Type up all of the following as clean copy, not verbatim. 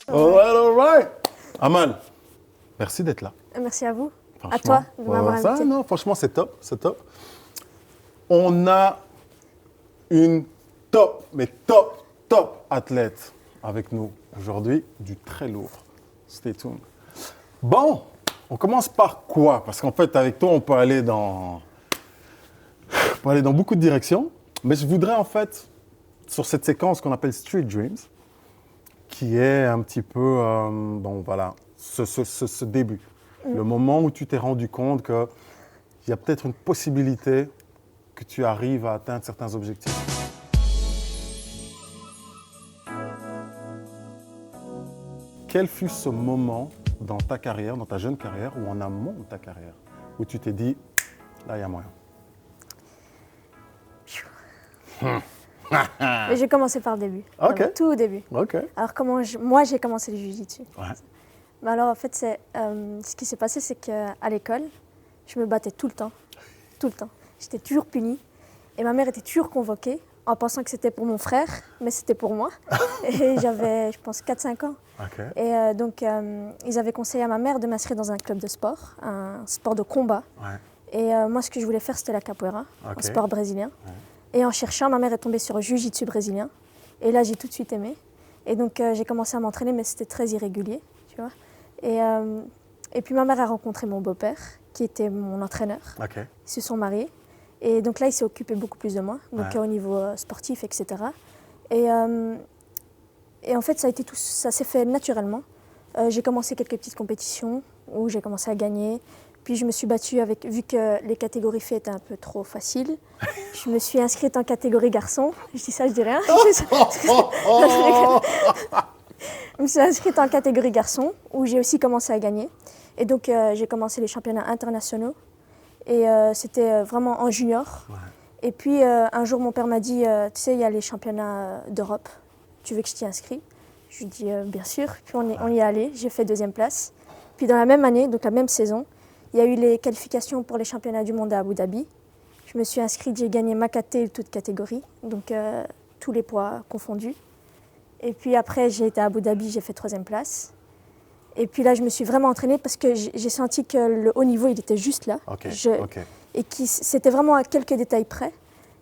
All right. Amal, merci d'être là. Merci à vous. Franchement, À toi de m'avoir invité. Non, franchement, c'est top, c'est top. On a une top, mais top athlète avec nous aujourd'hui, du très lourd. Stay tuned. Bon, on commence par quoi? Parce qu'en fait, avec toi, on peut aller dans beaucoup de directions. Mais je voudrais en fait, sur cette séquence qu'on appelle Street Dreams, qui est un petit peu, bon voilà, ce début. Le moment où tu t'es rendu compte qu'il y a peut-être une possibilité que tu arrives à atteindre certains objectifs. Quel fut ce moment dans ta carrière, dans ta jeune carrière, ou en amont de ta carrière, où tu t'es dit, là, il y a moyen? Mais j'ai commencé par le début. Ok. Vraiment, tout au début. Ok. Alors moi j'ai commencé le jiu-jitsu. Ouais. Mais alors en fait ce qui s'est passé c'est qu'à l'école, je me battais tout le temps. Tout le temps. J'étais toujours punie. Et ma mère était toujours convoquée en pensant que c'était pour mon frère, mais c'était pour moi. Et j'avais, je pense, 4-5 ans. Ok. Et donc ils avaient conseillé à ma mère de m'inscrire dans un club de sport, un sport de combat. Ouais. Et moi ce que je voulais faire c'était la capoeira, Ok. un sport brésilien. Ouais. Et en cherchant, ma mère est tombée sur le jiu-jitsu brésilien. Et là, j'ai tout de suite aimé. Et donc, j'ai commencé à m'entraîner, mais c'était très irrégulier, tu vois. Et puis, ma mère a rencontré mon beau-père, qui était mon entraîneur. Ok. Ils se sont mariés. Et donc là, il s'est occupé beaucoup plus de moi, donc Ouais. au niveau sportif, etc. Et en fait, ça s'est fait naturellement. J'ai commencé quelques petites compétitions où j'ai commencé à gagner. Puis je me suis battue vu que les catégories filles étaient un peu trop faciles. Je me suis inscrite en catégorie garçon. Je dis ça, je dis rien. Je me suis inscrite en catégorie garçon où j'ai aussi commencé à gagner. Et donc j'ai commencé les championnats internationaux. Et c'était vraiment en junior. Ouais. Et puis un jour, mon père m'a dit, tu sais, il y a les championnats d'Europe. Tu veux que je t'y inscris? Je lui ai dit, bien sûr. Puis on y est allé. J'ai fait 2e place. Puis dans la même année, donc la même saison, il y a eu les qualifications pour les championnats du monde à Abu Dhabi. Je me suis inscrite, j'ai gagné ma caté, toutes catégories, donc tous les poids confondus. Et puis après, j'ai été à Abu Dhabi, j'ai fait 3e place. Et puis là, je me suis vraiment entraînée parce que j'ai senti que le haut niveau, il était juste là. Ok. Ok. Et c'était vraiment à quelques détails près.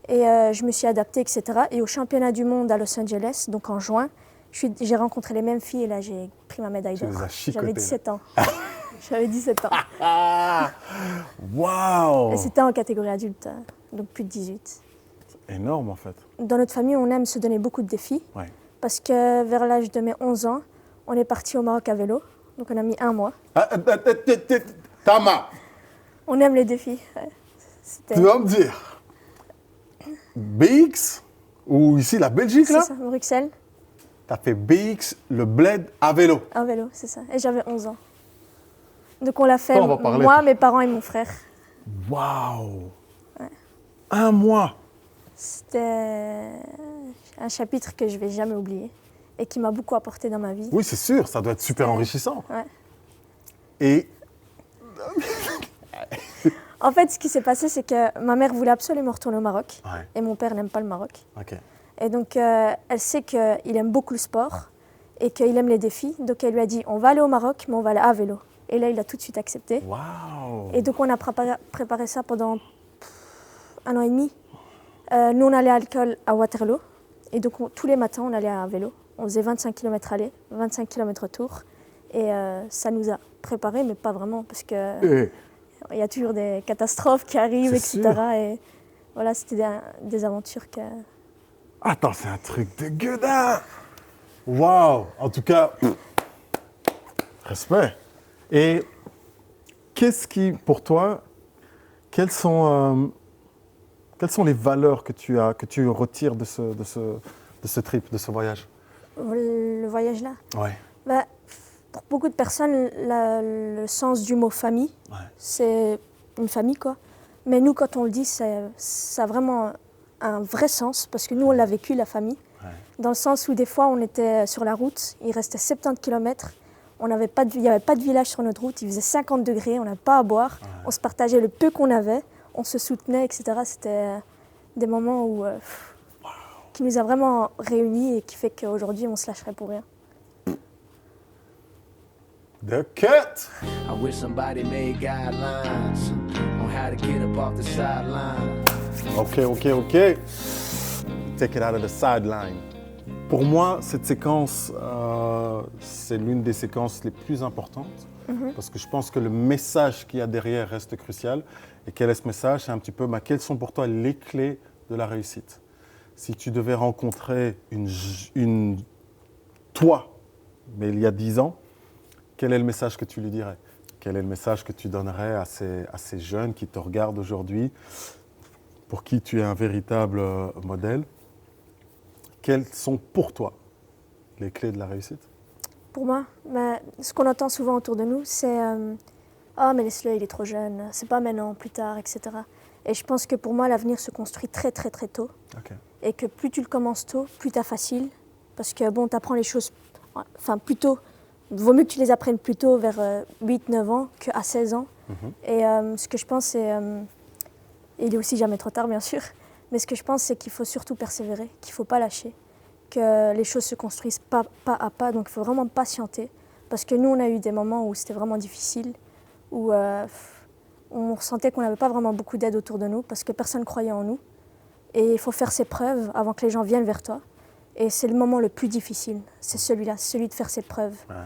Et je me suis adaptée, etc. Et au championnat du monde à Los Angeles, donc en juin, j'ai rencontré les mêmes filles et là, j'ai pris ma médaille d'or. Tu les as chicotées. J'avais 17 ans. J'avais 17 ans. Ah! Waouh! Et c'était en catégorie adulte, donc plus de 18. Énorme en fait. Dans notre famille, on aime se donner beaucoup de défis. Ouais. Parce que vers l'âge de mes 11 ans, on est parti au Maroc à vélo. Donc on a mis 1 mois. Tama, On aime les défis. Ouais. tu vas me dire, BX, ou ici la Belgique C'est là, ça, Bruxelles, t'as fait BX, le bled à vélo. à vélo, c'est ça. Et j'avais 11 ans. Donc on l'a fait, Ça, on va parler. moi, mes parents et mon frère. Waouh! 1 mois. C'était un chapitre que je ne vais jamais oublier et qui m'a beaucoup apporté dans ma vie. Oui, c'est sûr, ça doit être super enrichissant. Ouais. Et En fait, ce qui s'est passé, c'est que ma mère voulait absolument retourner au Maroc. Ouais. Et mon père n'aime pas le Maroc. ok. Et donc, elle sait qu'il aime beaucoup le sport et qu'il aime les défis. Donc, elle lui a dit, on va aller au Maroc, mais on va aller à vélo. Et là, il a tout de suite accepté. Waouh! Et donc, on a préparé ça pendant 1 an et demi. Nous, on allait à l'école à Waterloo. Et donc, tous les matins, on allait à vélo. On faisait 25 km aller, 25 km retour. Et ça nous a préparés, mais pas vraiment, parce qu'il y a toujours des catastrophes qui arrivent, C'est etc. sûr. Et voilà, c'était des aventures que... Attends, c'est un truc de gueudin! Waouh! En tout cas, respect. Et qu'est-ce qui, pour toi, quelles sont les valeurs que tu retires de ce trip, de ce voyage? Le voyage là, Ouais. bah, pour beaucoup de personnes, le sens du mot famille, Ouais. c'est une famille, quoi. Mais nous, quand on le dit, ça a vraiment un vrai sens, parce que nous, on l'a vécu, la famille. Ouais. Dans le sens où des fois, on était sur la route, il restait 70 km, il n'y avait pas de village sur notre route, il faisait 50 degrés, on n'avait pas à boire, Ouais. on se partageait le peu qu'on avait, on se soutenait, etc. C'était des moments où, qui nous a vraiment réunis et qui fait qu'aujourd'hui, on se lâcherait pour rien. The cut! I wish somebody made guidelines on how to get up off the sideline. OK. Take it out of the sideline. Pour moi, cette séquence, c'est l'une des séquences les plus importantes parce que je pense que le message qu'il y a derrière reste crucial. Et quel est ce message? C'est un petit peu, quelles sont pour toi les clés de la réussite? Si tu devais rencontrer toi, mais il y a 10 ans, quel est le message que tu lui dirais? Quel est le message que tu donnerais à ces jeunes qui te regardent aujourd'hui, pour qui tu es un véritable modèle? Quelles sont pour toi les clés de la réussite? Pour moi, ce qu'on entend souvent autour de nous, c'est « Ah, mais laisse-le, il est trop jeune, c'est pas maintenant, plus tard, etc. » Et je pense que pour moi, l'avenir se construit très, très, très tôt. OK. Et que plus tu le commences tôt, plus t'as facile. Parce que bon, t'apprends les choses plus tôt. Vaut mieux que tu les apprennes plus tôt, vers 8-9 ans, qu'à 16 ans. Et ce que je pense, c'est... il est aussi jamais trop tard, bien sûr. Mais ce que je pense, c'est qu'il faut surtout persévérer, qu'il ne faut pas lâcher, que les choses se construisent pas à pas, donc il faut vraiment patienter. Parce que nous, on a eu des moments où c'était vraiment difficile, où on ressentait qu'on n'avait pas vraiment beaucoup d'aide autour de nous, parce que personne ne croyait en nous. Et il faut faire ses preuves avant que les gens viennent vers toi. Et c'est le moment le plus difficile, c'est celui-là, celui de faire ses preuves. Ouais.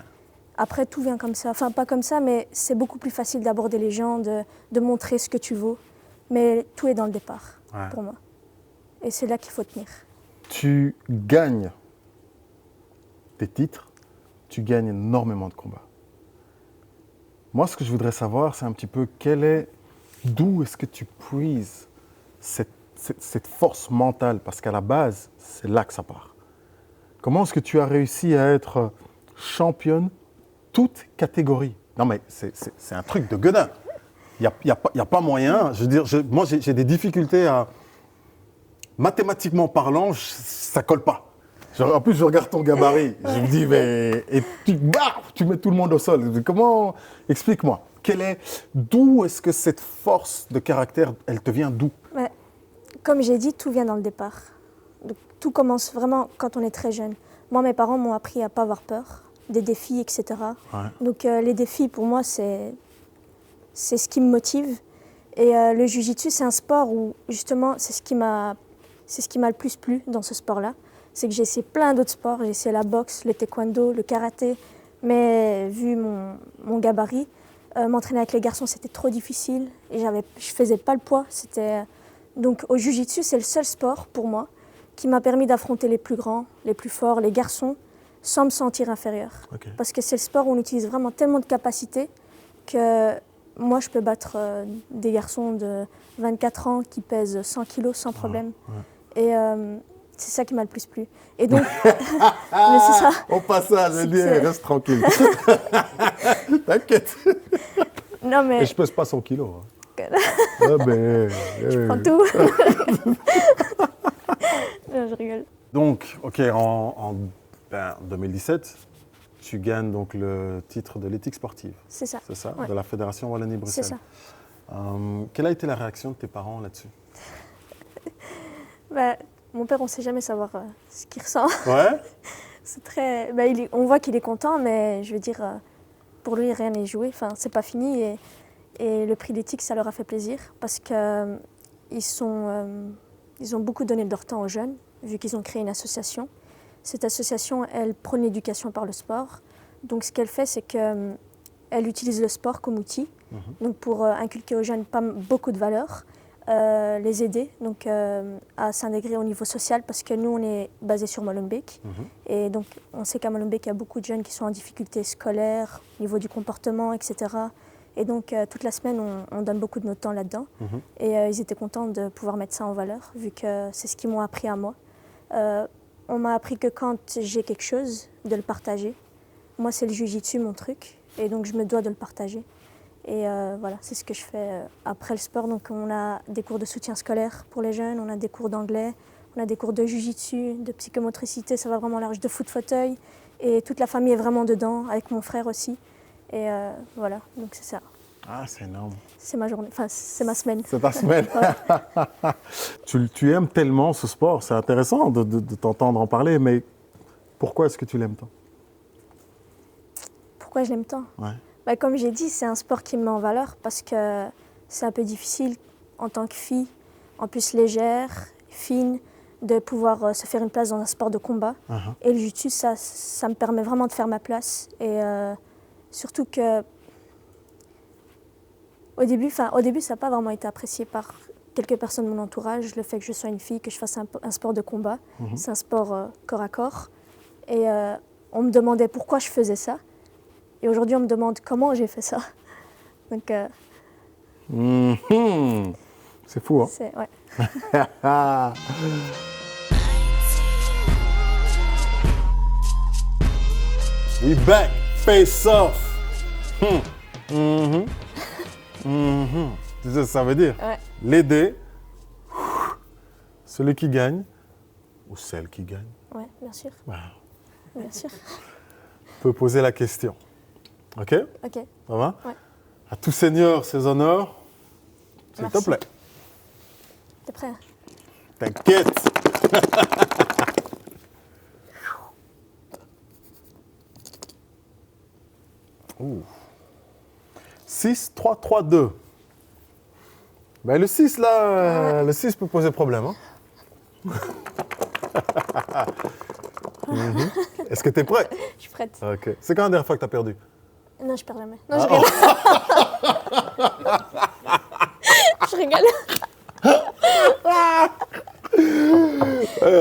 Après, tout vient comme ça. Enfin, pas comme ça, mais c'est beaucoup plus facile d'aborder les gens, de montrer ce que tu vaux. Mais tout est dans le départ, pour moi. Et c'est là qu'il faut tenir. Tu gagnes des titres, tu gagnes énormément de combats. Moi, ce que je voudrais savoir, c'est un petit peu d'où est-ce que tu puises cette force mentale? Parce qu'à la base, c'est là que ça part. Comment est-ce que tu as réussi à être championne toute catégorie? Non, mais c'est un truc de gueudin. Il n'y a pas moyen. Je veux dire, moi, j'ai des difficultés à... Mathématiquement parlant, ça colle pas. En plus, je regarde ton gabarit. Je me dis, mais... Et tu mets tout le monde au sol. Comment... Explique-moi. D'où est-ce que cette force de caractère, elle te vient d'où? Comme j'ai dit, tout vient dans le départ. Donc, tout commence vraiment quand on est très jeune. Moi, mes parents m'ont appris à ne pas avoir peur, des défis, etc. Ouais. Donc, les défis, pour moi, c'est ce qui me motive. Et le jiu-jitsu, c'est un sport où, justement, c'est ce qui m'a le plus plu dans ce sport-là. C'est que j'ai essayé plein d'autres sports. J'ai essayé la boxe, le taekwondo, le karaté. Mais vu mon gabarit, m'entraîner avec les garçons, c'était trop difficile. Et je ne faisais pas le poids. Donc, au jiu-jitsu, c'est le seul sport, pour moi, qui m'a permis d'affronter les plus grands, les plus forts, les garçons, sans me sentir inférieure. Okay. Parce que c'est le sport où on utilise vraiment tellement de capacités que moi, je peux battre des garçons de 24 ans qui pèsent 100 kilos sans problème. Et c'est ça qui m'a le plus plu. Et donc, mais c'est ça. Au passage, je dis, reste tranquille. T'inquiète. Non, mais... Et je pèse pas 100 kilos. Hein. Je prends tout. Non, je rigole. Donc, OK, en 2017, tu gagnes donc le titre de l'éthique sportive. C'est ça. C'est ça, ouais. de la Fédération Wallonie-Bruxelles. C'est ça. Quelle a été la réaction de tes parents là-dessus? Mon père, on ne sait jamais savoir ce qu'il ressent. Ouais. C'est très... on voit qu'il est content, mais je veux dire, pour lui, rien n'est joué. Enfin, c'est pas fini. Et le prix d'éthique, ça leur a fait plaisir parce qu'ils ont beaucoup donné de leur temps aux jeunes, vu qu'ils ont créé une association. Cette association, elle prône l'éducation par le sport. Donc, ce qu'elle fait, c'est qu'elle utilise le sport comme outil, donc pour inculquer aux jeunes pas beaucoup de valeurs, les aider donc, à s'intégrer au niveau social, parce que nous, on est basé sur Molenbeek. Et donc, on sait qu'à Molenbeek, il y a beaucoup de jeunes qui sont en difficulté scolaire, au niveau du comportement, etc. Et donc, toute la semaine, on donne beaucoup de notre temps là-dedans. Et ils étaient contents de pouvoir mettre ça en valeur, vu que c'est ce qu'ils m'ont appris à moi. On m'a appris que quand j'ai quelque chose, de le partager. Moi, c'est le jiu-jitsu, mon truc. Et donc, je me dois de le partager. Et voilà, c'est ce que je fais après le sport. Donc, on a des cours de soutien scolaire pour les jeunes, on a des cours d'anglais, On a des cours de jiu-jitsu, de psychomotricité, ça va vraiment large, de foot-fauteuil. Et toute la famille est vraiment dedans, avec mon frère aussi. Et voilà, donc c'est ça. Ah, c'est énorme. C'est ma journée, enfin c'est ma semaine. C'est ta semaine. Tu aimes tellement ce sport, c'est intéressant de t'entendre en parler, mais pourquoi est-ce que tu l'aimes tant? Pourquoi je l'aime tant? Ouais. Bah, comme j'ai dit, c'est un sport qui me met en valeur parce que c'est un peu difficile en tant que fille, en plus légère, fine, de pouvoir se faire une place dans un sport de combat. Uh-huh. Et le jiu-jitsu, ça me permet vraiment de faire ma place. Et surtout que au début, ça n'a pas vraiment été apprécié par quelques personnes de mon entourage, le fait que je sois une fille, que je fasse un sport de combat. Mhm. C'est un sport corps à corps. Et on me demandait pourquoi je faisais ça. Et aujourd'hui, on me demande comment j'ai fait ça. Donc, Mhm. C'est fou, hein? c'est, ouais. We back, face off. Mhm. Mhm. Tu sais ce que ça veut dire? Ouais. L'aider, celui qui gagne, ou celle qui gagne, Ouais, bien sûr. wow, Bien sûr. peut poser la question. OK? Ok. Ça va? Ouais. À tout seigneur, ses honneurs, s'il te Merci. plaît. T'es prêt? T'inquiète. Ouh. 6, 3, 3, 2. Ben, le 6, là, le 6 peut poser problème. Hein? Mhm. Est-ce que tu es prêt? Je suis prête. Ok. C'est quand la dernière fois que tu as perdu? Non, je perds jamais. Non, je rigole. Je rigole.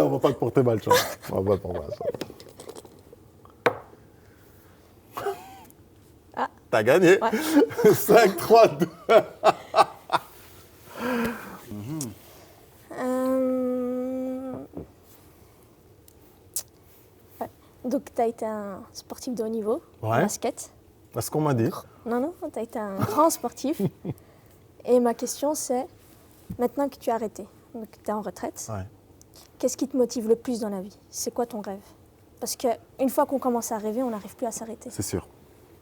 On va pas te porter malchance. On va pas te porter malchance. Ah. T'as gagné. Ouais. 5, 3, 2. Ouais. Donc, tu as été un sportif de haut niveau, en Ouais. basket. C'est ce qu'on m'a dit. Non, tu as été un grand sportif. Et ma question, c'est, maintenant que tu as arrêté, donc tu es en retraite, Ouais. qu'est-ce qui te motive le plus dans la vie? C'est quoi ton rêve? Parce qu'une fois qu'on commence à rêver, on n'arrive plus à s'arrêter. C'est sûr.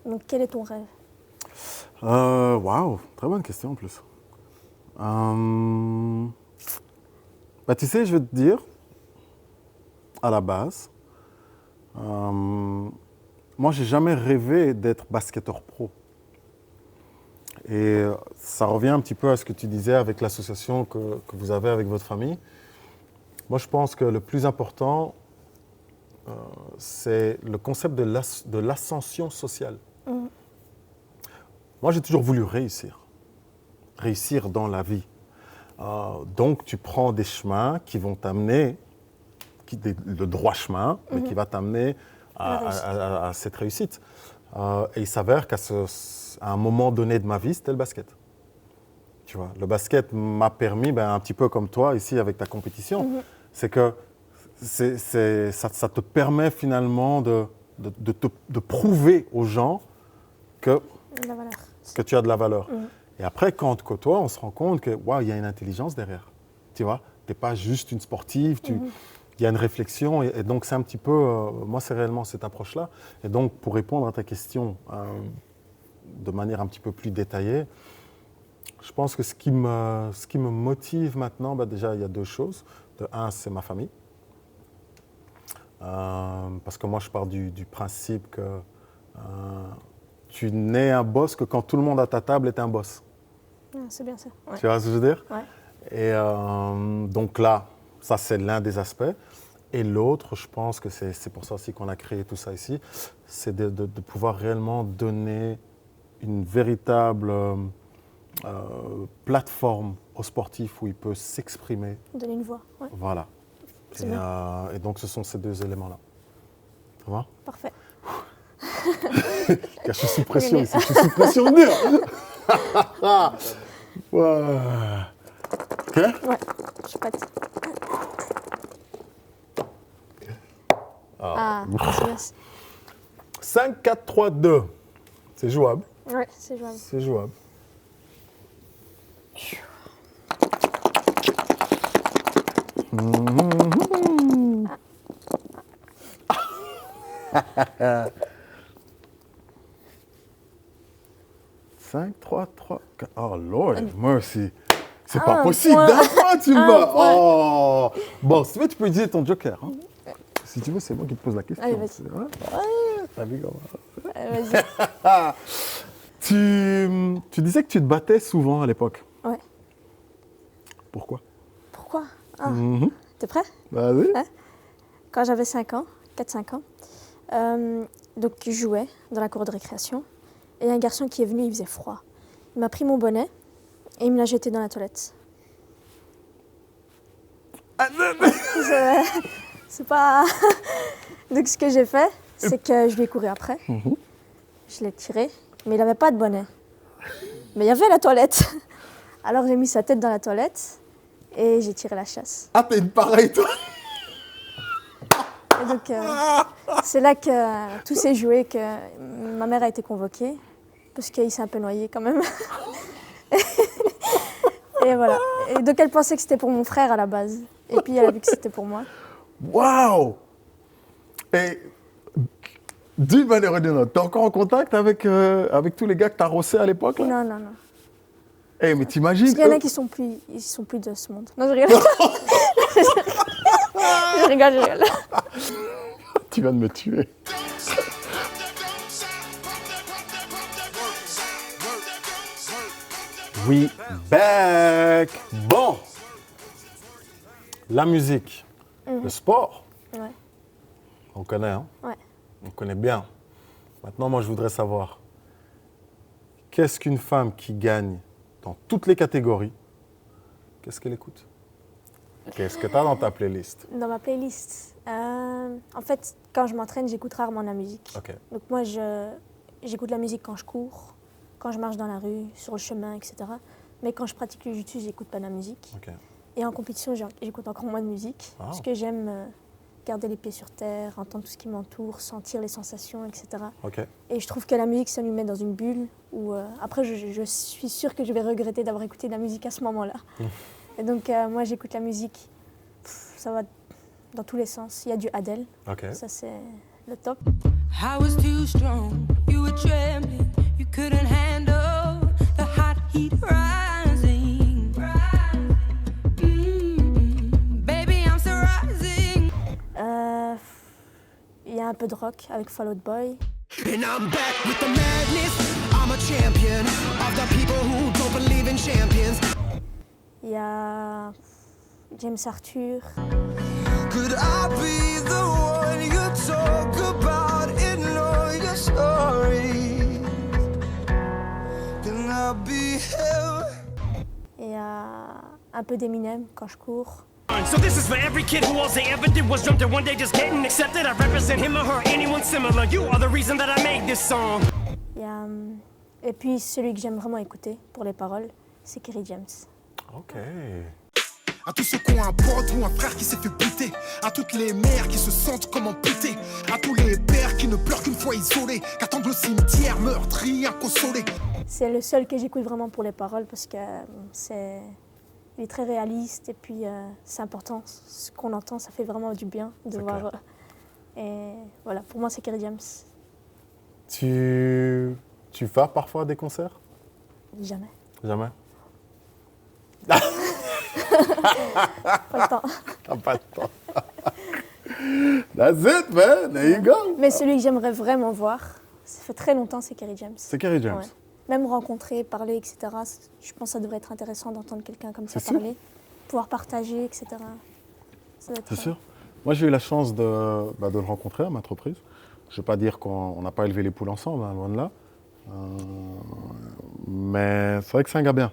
Donc, quel est ton rêve? Waouh, très bonne question en plus. Bah, tu sais, je vais te dire, à la base, moi, j'ai jamais rêvé d'être basketteur pro. Et ça revient un petit peu à ce que tu disais avec l'association que vous avez avec votre famille. Moi, je pense que le plus important, c'est le concept de l'ascension sociale. Mhm. Moi, j'ai toujours voulu réussir dans la vie. Donc, tu prends des chemins qui vont t'amener, le droit chemin, mais qui va t'amener à cette réussite. Et il s'avère qu'à un moment donné de ma vie, c'était le basket. Tu vois, le basket m'a permis, un petit peu comme toi ici avec ta compétition, c'est que ça te permet finalement de prouver aux gens que La valeur. tu as de la valeur. Et après, quand on te côtoie, on se rend compte que waouh, il y a une intelligence derrière. Tu vois, tu n'es pas juste une sportive, il y a une réflexion. Et donc, c'est un petit peu, moi, c'est réellement cette approche-là. Et donc, pour répondre à ta question de manière un petit peu plus détaillée, je pense que ce qui me motive maintenant, déjà, il y a deux choses. De un, c'est ma famille. Parce que moi, je pars du principe que tu n'es un boss que quand tout le monde à ta table est un boss. Ah, c'est bien ça. Ouais. Tu vois ce que je veux dire? Ouais. Et donc là, ça c'est l'un des aspects. Et l'autre, je pense que c'est pour ça aussi qu'on a créé tout ça ici, c'est de pouvoir réellement donner une véritable plateforme aux sportifs où il peut s'exprimer. Donner une voix. Ouais. Voilà. C'est Et donc ce sont ces deux éléments-là. Ça va? Parfait. Je suis sous pression ici, je suis sous pression dure. Ouais. Ok? Ouais, je suis prête. Ah, c'est bien. 5, 4, 3, 2. C'est jouable. Ouais, c'est jouable. C'est jouable. Mhm. 5, 3, 3, 4. Oh Lord, mercy. C'est Un pas possible. point. D'un point, tu me Un bats. point. Oh. Bon, si tu veux, tu peux utiliser ton joker. Hein. Si tu veux, c'est moi qui te pose la question. Allez, vas-y. C'est vrai. T'as vu comment... Vas-y. Tu disais que tu te battais souvent à l'époque. Ouais. Pourquoi? Pourquoi? Ah, Mhm. t'es prêt? Vas-y. Ouais. Quand j'avais 5 ans, 4-5 ans, donc je jouais dans la cour de récréation. Et il y a un garçon qui est venu, il faisait froid. Il m'a pris mon bonnet et il me l'a jeté dans la toilette. C'est pas... Donc ce que j'ai fait, c'est que je lui ai couru après. Je l'ai tiré, mais il n'avait pas de bonnet. Mais il y avait la toilette. Alors j'ai mis sa tête dans la toilette et j'ai tiré la chasse. Ah, t'es une pareille, toi. Et donc c'est là que tout s'est joué, que ma mère a été convoquée, parce qu'il s'est un peu noyé quand même. Et voilà. Et donc elle pensait que c'était pour mon frère à la base. Et puis elle a vu que c'était pour moi. Waouh! Et d'une manière ou d'une autre, t'es encore en contact avec tous les gars que t'as rossés à l'époque, là? Non, non, non. Eh, mais t'imagines... Parce qu'il y en a qui sont plus de ce monde. Non, je rigole. Je rigole. Tu viens de me tuer. We back. Bon. La musique, le sport, Ouais. on connaît, hein? Ouais. On connaît bien. Maintenant, moi, je voudrais savoir, qu'est-ce qu'une femme qui gagne dans toutes les catégories, qu'est-ce qu'elle écoute? Qu'est-ce que tu as dans ta playlist? Dans ma playlist, en fait, quand je m'entraîne, j'écoute rarement la musique. Ok. Donc moi, j'écoute la musique quand je cours, quand je marche dans la rue, sur le chemin, etc. Mais quand je pratique le jiu-jitsu, j'écoute pas de la musique. Ok. Et en compétition, j'écoute encore moins de musique, Ah. parce que j'aime garder les pieds sur terre, entendre tout ce qui m'entoure, sentir les sensations, etc. Ok. Et je trouve que la musique, ça nous met dans une bulle où, après, je suis sûre que je vais regretter d'avoir écouté de la musique à ce moment-là. Et donc, moi, j'écoute la musique, ça va dans tous les sens. Il y a du Adele, Ok. ça c'est le top. I was too strong, you were trembling, you couldn't handle the hot heat rising. Baby, I'm still rising. Il y a un peu de rock avec Fall Out Boy. And I'm back with the madness. I'm a champion of the people who don't believe in champions. Il y a James Arthur. Could I be the one you talk about in all your stories? Can I be held? Et il y a un peu d'Eminem quand je cours. So this is for every kid who all they ever did was jump to one day just getting accepted. I represent him or her, anyone similar. You are the reason that I made this song. Il y a, et puis celui que j'aime vraiment écouter pour les paroles, c'est Kerry James. Ok. À tous ceux qui ont un pote ou un frère qui s'est fait buter, à toutes les mères qui se sentent comme amputées, à tous les pères qui ne pleurent qu'une fois isolés, qu'attendent le cimetière meurtri, inconsolé. C'est le seul que j'écoute vraiment pour les paroles parce que il est très réaliste et puis c'est important. Ce qu'on entend, ça fait vraiment du bien de C'est voir. clair. Et voilà, pour moi, c'est Kerry James. Tu vas parfois à des concerts? Jamais. Jamais? Pas le temps. T'as pas de temps. That's it, man. There you go. Mais celui que j'aimerais vraiment voir, ça fait très longtemps, c'est Kerry James. C'est Kerry James. Ouais. Même rencontrer, parler, etc. Je pense que ça devrait être intéressant d'entendre quelqu'un comme ça C'est sûr. parler, pouvoir partager, etc. Ça doit être, C'est sûr. Moi, j'ai eu la chance de le rencontrer à maintes reprises. Je ne vais pas dire qu'on n'a pas élevé les poules ensemble, hein, loin de là. Mais c'est vrai que c'est un gars bien.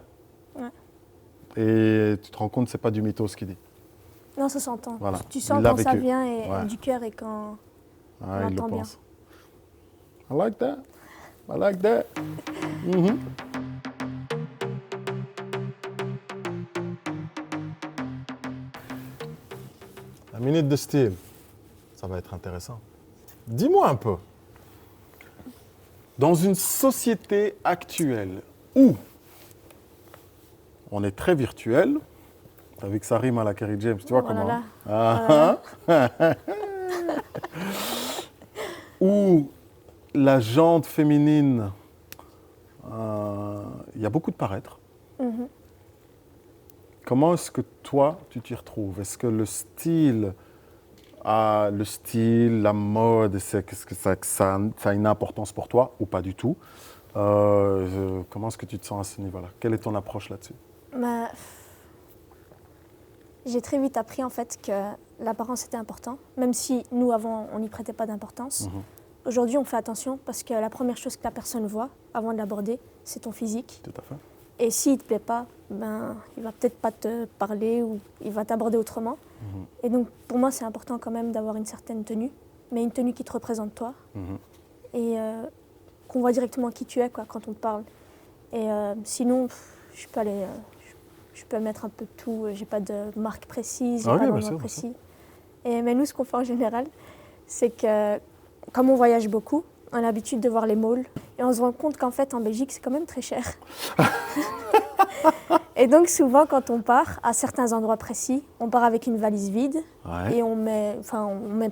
Ouais. Et tu te rends compte, c'est pas du mytho ce qu'il dit. Non, ça s'entend. Voilà. Tu sens Il l'a quand ça vécu. vient et, Ouais. du cœur et quand Ah, on il le entend bien. pense. I like that. I like that. Mhm. La minute de style. Ça va être intéressant. Dis-moi un peu. Dans une société actuelle où on est très virtuel, t'as vu que ça rime à la Kerry James, tu vois Oh là comment là. hein? Ah, où la jante féminine, il y a beaucoup de paraître. Mhm. Comment est-ce que toi, tu t'y retrouves? Est-ce que le style, la mode, est-ce que ça a une importance pour toi ou pas du tout? Comment est-ce que tu te sens à ce niveau-là? Quelle est ton approche là-dessus? Bah, j'ai très vite appris en fait que l'apparence était important, même si nous avant on n'y prêtait pas d'importance. Aujourd'hui on fait attention parce que la première chose que la personne voit avant de l'aborder, c'est ton physique. Tout à fait. Et s'il ne te plaît pas, ben, il va peut-être pas te parler ou il va t'aborder autrement. Et donc pour moi c'est important quand même d'avoir une certaine tenue, mais une tenue qui te représente toi. Et qu'on voit directement qui tu es quoi, quand on te parle. Et sinon, je peux aller, je peux mettre un peu de tout. J'ai pas de marque précise, j'ai pas d'endroit précis. Mais nous, ce qu'on fait en général, c'est que comme on voyage beaucoup, on a l'habitude de voir les malls et on se rend compte qu'en fait, en Belgique, c'est quand même très cher. Et donc souvent, quand on part à certains endroits précis, on part avec une valise vide et on met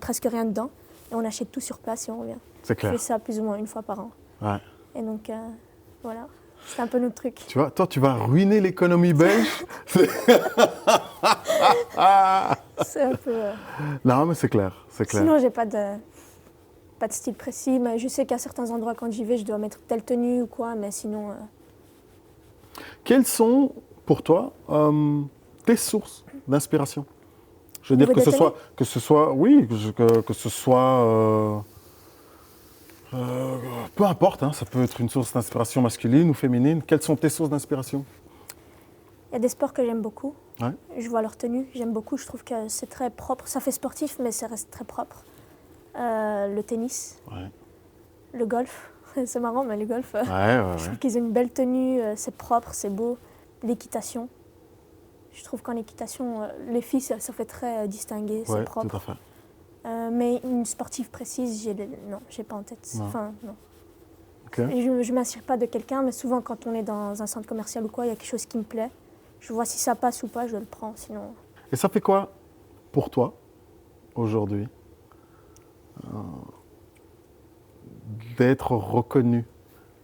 presque rien dedans et on achète tout sur place et on revient. C'est clair. On fait ça plus ou moins une fois par an. Ouais. Et donc, voilà, c'est un peu notre truc. Tu vois, toi, tu vas ruiner l'économie belge. C'est un peu... Non, mais c'est clair, c'est clair. Sinon, j'ai pas de style précis, mais je sais qu'à certains endroits, quand j'y vais, je dois mettre telle tenue ou quoi, mais sinon... Quelles sont, pour toi, tes sources d'inspiration? Je veux dire Niveau que des ce soit, oui, que ce soit... peu importe, hein, ça peut être une source d'inspiration masculine ou féminine. Quelles sont tes sources d'inspiration? Il y a des sports que j'aime beaucoup. Ouais. Je vois leur tenue, j'aime beaucoup. Je trouve que c'est très propre. Ça fait sportif, mais ça reste très propre. Le tennis, le golf. C'est marrant, mais le golf, je trouve qu'ils ont une belle tenue. C'est propre, c'est beau. L'équitation. Je trouve qu'en équitation, les filles, ça fait très distingué, c'est propre. Tout à fait. Mais une sportive précise, non, j'ai pas en tête. Non. Enfin, non. Okay. Et je ne m'inspire pas de quelqu'un, mais souvent quand on est dans un centre commercial ou quoi, il y a quelque chose qui me plaît. Je vois si ça passe ou pas, je le prends, sinon... Et ça fait quoi pour toi, aujourd'hui, d'être reconnue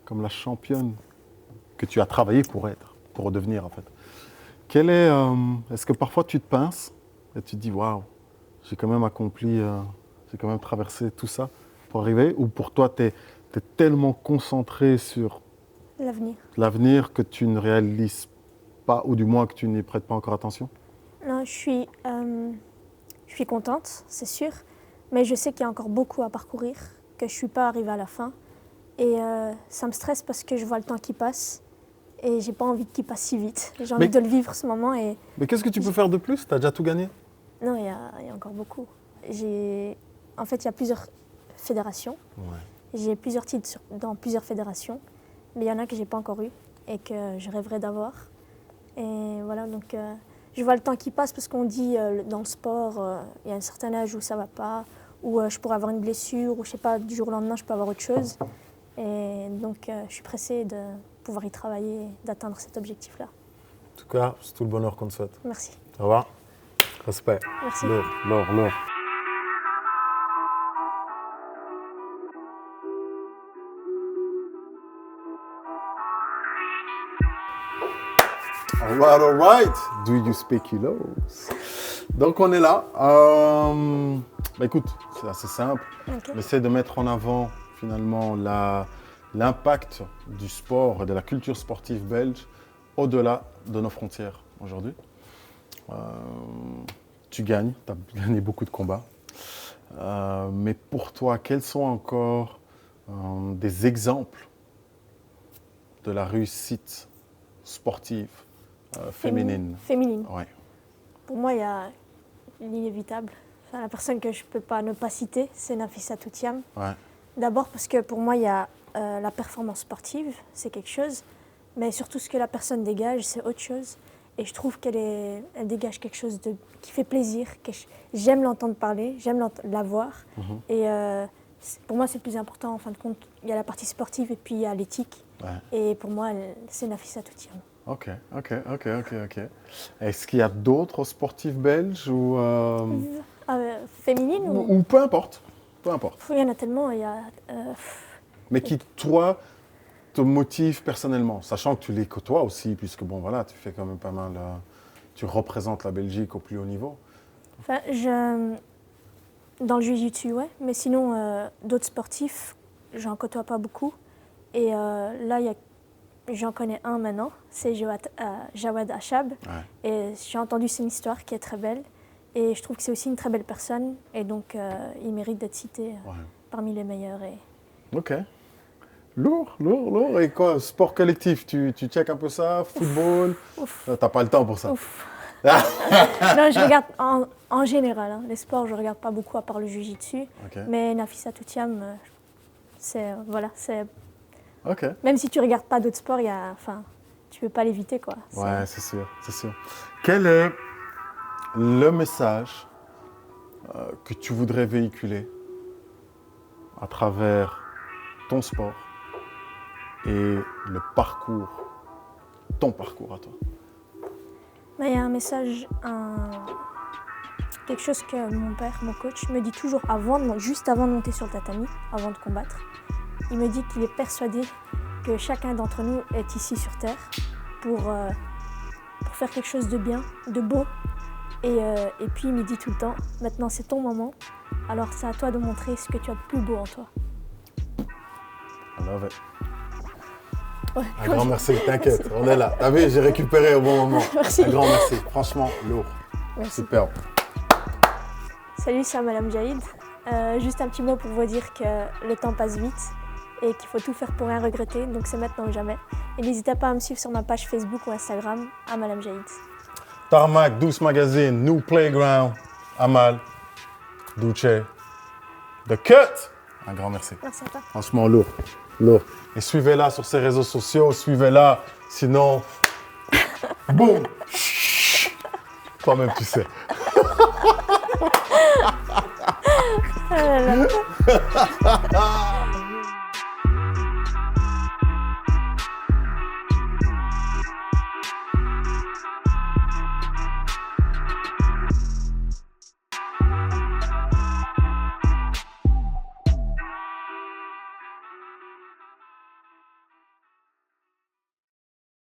comme la championne que tu as travaillé pour être, pour devenir en fait? Est-ce que parfois tu te pinces et tu te dis, waouh, j'ai quand même accompli, j'ai quand même traversé tout ça pour arriver? Ou pour toi, tu es tellement concentré sur l'avenir que tu ne réalises pas, ou du moins que tu n'y prêtes pas encore attention? Non, je suis contente, c'est sûr, mais je sais qu'il y a encore beaucoup à parcourir, que je ne suis pas arrivée à la fin. Et ça me stresse parce que je vois le temps qui passe et j'ai pas envie qu'il passe si vite. J'ai envie de le vivre ce moment. Mais qu'est-ce que tu peux faire de plus? Tu as déjà tout gagné? Non, il y a encore beaucoup. En fait, il y a plusieurs fédérations. J'ai plusieurs titres dans plusieurs fédérations, mais il y en a que je n'ai pas encore eu et que je rêverais d'avoir. Et voilà, donc je vois le temps qui passe parce qu'on dit dans le sport, il y a un certain âge où ça ne va pas, où je pourrais avoir une blessure, ou je sais pas, du jour au lendemain, je peux avoir autre chose. Et donc, je suis pressée de pouvoir y travailler, d'atteindre cet objectif-là. En tout cas, c'est tout le bonheur qu'on te souhaite. Merci. Au revoir. Respect. Merci. Lourd. All right. Do you speak Ilos? Donc, on est là. Écoute, c'est assez simple. Okay. On essaie de mettre en avant, finalement, l'impact du sport et de la culture sportive belge au-delà de nos frontières aujourd'hui. Tu gagnes, tu as gagné beaucoup de combats. Mais pour toi, quels sont encore des exemples de la réussite sportive féminine? Féminine. Ouais. Pour moi, il y a l'inévitable. Enfin, la personne que je ne peux pas ne pas citer, c'est Nafisa Toutiam. Ouais. D'abord parce que pour moi, il y a la performance sportive, c'est quelque chose. Mais surtout, ce que la personne dégage, c'est autre chose. Et je trouve qu'elle dégage quelque chose qui fait plaisir. J'aime l'entendre parler, j'aime la voir. Et pour moi, c'est le plus important. En fin de compte, il y a la partie sportive et puis il y a l'éthique. Ouais. Et pour moi, c'est Nafisa Toutiam. Ok. Est-ce qu'il y a d'autres sportifs belges ou féminines ou peu importe. Peu importe. Il y en a tellement, il y a... Mais qui, toi, te motive personnellement, sachant que tu les côtoies aussi, puisque bon, voilà, tu fais quand même pas mal... tu représentes la Belgique au plus haut niveau. Enfin, dans le jiu-jitsu, ouais. Mais sinon, d'autres sportifs, j'en côtoie pas beaucoup. Et là, j'en connais un maintenant, c'est Jawad Achab. Ouais. Et j'ai entendu son histoire qui est très belle. Et je trouve que c'est aussi une très belle personne. Et donc, il mérite d'être cité parmi les meilleurs. Ok. Lourd. Et quoi, sport collectif, tu checkes un peu ça? Football? Ouf. T'as pas le temps pour ça? Ouf. Non, je regarde en général. Hein. Les sports, je regarde pas beaucoup à part le jiu-jitsu. Ok. Mais Nafisa Toutiam, c'est... Ok. Même si tu regardes pas d'autres sports, tu peux pas l'éviter, quoi. Ouais, c'est sûr. Quel est le message que tu voudrais véhiculer à travers ton sport et le parcours, ton parcours à toi? Il y a un message, quelque chose que mon père, mon coach, me dit toujours juste avant de monter sur le tatami, avant de combattre. Il me dit qu'il est persuadé que chacun d'entre nous est ici sur Terre pour faire quelque chose de bien, de beau. Et puis il me dit tout le temps, maintenant c'est ton moment, alors c'est à toi de montrer ce que tu as de plus beau en toi. I love it. Ouais. Un grand merci, t'inquiète, on est là. T'as vu, j'ai récupéré au bon moment. Merci. Un grand merci, franchement, lourd. Merci. Superbe. Salut, c'est Madame Jaïd. Juste un petit mot pour vous dire que le temps passe vite et qu'il faut tout faire pour rien regretter, donc c'est maintenant ou jamais. Et n'hésitez pas à me suivre sur ma page Facebook ou Instagram, à Madame Jaïd. Tarmac, Douce Magazine, New Playground, Amal, Duce, The Cut. Un grand merci. Merci à toi. Franchement, lourd. Et suivez-la sur ses réseaux sociaux, suivez-la, sinon, boum. Toi-même, tu sais. Ah là là.